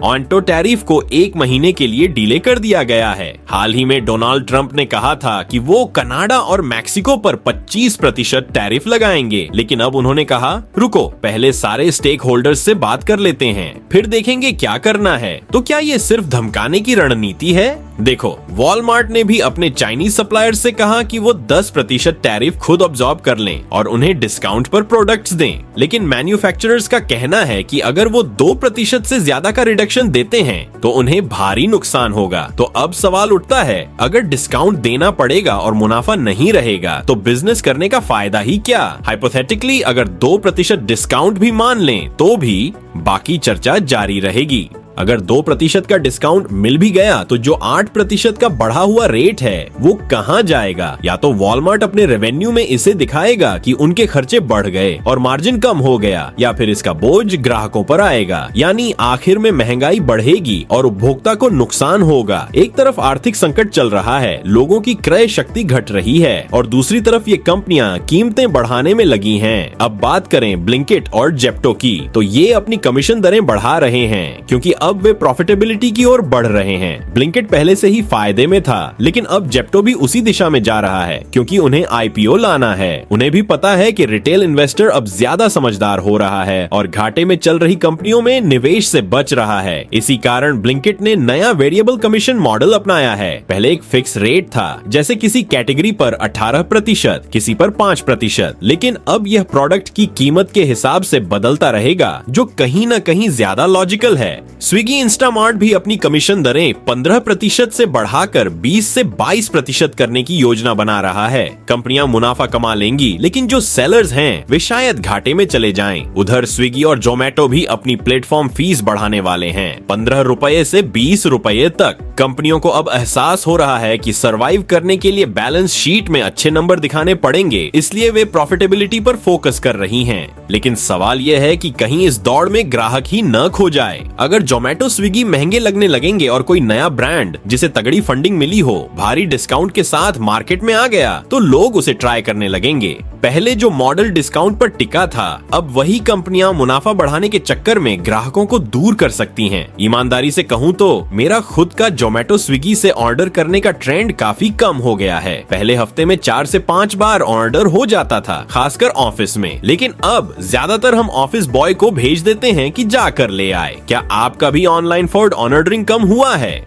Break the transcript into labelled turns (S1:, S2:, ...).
S1: Onto tariff को 1 महीने के लिए डिले कर दिया गया है। हाल ही में डोनाल्ड ट्रंप ने कहा था कि वो कनाडा और मैक्सिको पर 25% टैरिफ लगाएंगे, लेकिन अब उन्होंने कहा रुको, पहले सारे स्टेक होल्डर्स से बात कर लेते हैं, फिर देखेंगे क्या करना है। तो क्या ये सिर्फ धमकाने की रणनीति है? देखो, वॉलमार्ट ने भी अपने चाइनीज सप्लायर्स से कहा कि वो 10% टैरिफ खुद ऑब्जॉर्ब कर लें और उन्हें डिस्काउंट पर प्रोडक्ट्स दें, लेकिन मैन्युफैक्चरर्स का कहना है कि अगर वो 2% से ज्यादा का रिडक्शन देते हैं तो उन्हें भारी नुकसान होगा। तो अब सवाल उठता है, अगर डिस्काउंट देना पड़ेगा और मुनाफा नहीं रहेगा तो बिजनेस करने का फायदा ही क्या? हाइपोथेटिकली अगर 2% डिस्काउंट भी मान लें तो भी बाकी चर्चा जारी रहेगी। अगर 2% का डिस्काउंट मिल भी गया तो जो 8% का बढ़ा हुआ रेट है वो कहां जाएगा? या तो वॉलमार्ट अपने रेवेन्यू में इसे दिखाएगा कि उनके खर्चे बढ़ गए और मार्जिन कम हो गया, या फिर इसका बोझ ग्राहकों पर आएगा। यानी आखिर में महंगाई बढ़ेगी और उपभोक्ता को नुकसान होगा। एक तरफ आर्थिक संकट चल रहा है, लोगों की क्रय शक्ति घट रही है, और दूसरी तरफ ये कंपनियां कीमतें बढ़ाने में लगी हैं। अब बात करें ब्लिंकिट और जेप्टो की, तो ये अपनी कमीशन दरें बढ़ा रहे हैं क्योंकि अब वे प्रॉफिटेबिलिटी की ओर बढ़ रहे हैं। ब्लिंकिट पहले से ही फायदे में था, लेकिन अब जेप्टो भी उसी दिशा में जा रहा है क्योंकि उन्हें आईपीओ लाना है। उन्हें भी पता है कि रिटेल इन्वेस्टर अब ज्यादा समझदार हो रहा है और घाटे में चल रही कंपनियों में निवेश से बच रहा है। इसी कारण ब्लिंकिट ने नया वेरिएबल कमीशन मॉडल अपनाया है। पहले एक फिक्स रेट था, जैसे किसी कैटेगरी पर 18%, किसी पर 5%, लेकिन अब यह प्रोडक्ट की कीमत के हिसाब से बदलता रहेगा, जो कहीं न कहीं ज्यादा लॉजिकल है। स्विगी इंस्टामार्ट भी अपनी कमीशन दरें 15% से बढ़ाकर 20 से 22% करने की योजना बना रहा है। कंपनियां मुनाफा कमा लेंगी, लेकिन जो सेलर्स हैं वे शायद घाटे में चले जाएं। उधर स्विगी और जोमेटो भी अपनी प्लेटफॉर्म फीस बढ़ाने वाले हैं, 15 रुपए से 20 रुपए तक। कंपनियों को अब एहसास हो रहा है कि सरवाइव करने के लिए बैलेंस शीट में अच्छे नंबर दिखाने पड़ेंगे, इसलिए वे प्रॉफिटेबिलिटी पर फोकस कर रही हैं। लेकिन सवाल यह है कि कहीं इस दौड़ में ग्राहक ही न खो जाए। अगर जोमेटो स्विगी महंगे लगने लगेंगे और कोई नया ब्रांड जिसे तगड़ी फंडिंग मिली हो भारी डिस्काउंट के साथ मार्केट में आ गया तो लोग उसे ट्राई करने लगेंगे। पहले जो मॉडल डिस्काउंट पर टिका था, अब वही कंपनियां मुनाफा बढ़ाने के चक्कर में ग्राहकों को दूर कर सकती हैं। ईमानदारी से कहूं तो मेरा खुद का जोमेटो स्विगी से ऑर्डर करने का ट्रेंड काफी कम हो गया है। पहले हफ्ते में 4 से 5 बार ऑर्डर हो जाता था, खासकर ऑफिस में, लेकिन अब ज्यादातर हम ऑफिस बॉय को भेज देते हैं कि जाकर ले आए। क्या आपका भी ऑनलाइन फूड ऑर्डरिंग कम हुआ है?